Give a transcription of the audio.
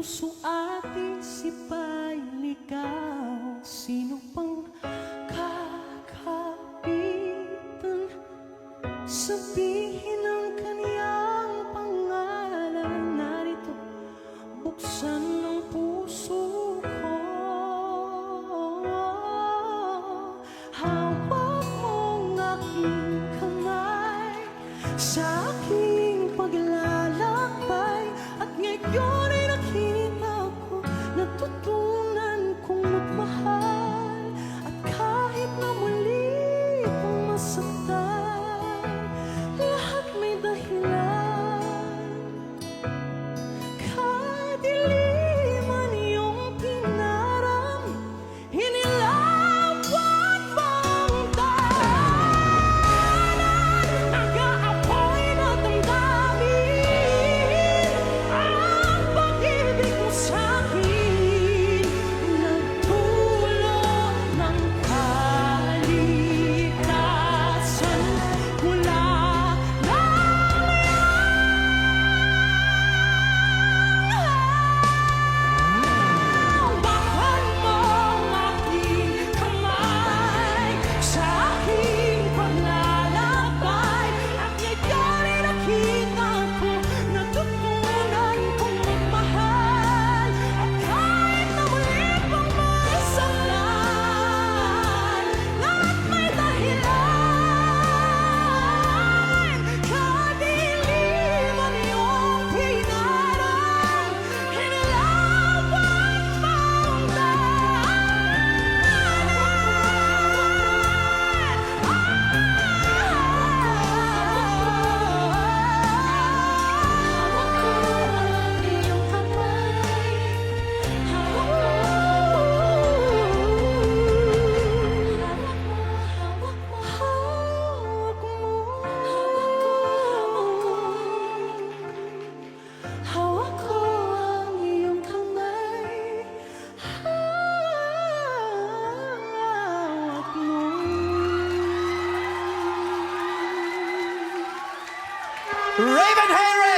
puso at isip'y ligaw. Sino pang kakapitan? Sabihin ang kaniyang pangalan. Narito, buksan ang puso ko. Hawak mong aking kamay sa aking paglalakbay. At ngayon ay nakita ko, natutunan kong magmahal. At kahit na muli kong masaktan, lahat may dahilan. Kadiliman iyong pinaram, inilawan bang tahanan. Nag-aapoy na damdamin ang pag-ibig mo sa'kin. Nagdulot ng kaligtasan mula hawakan mo ang aking kamay sa aking paglalakbay. At ngayon ay nakita ko, natutunan kong magmahal. At kahit na muli kong masaktan, lahat may dahilan. Kadiliman iyong pinaram, inilawan bang hawak ko ang iyong kamay. Hawak mo. Ravenhill!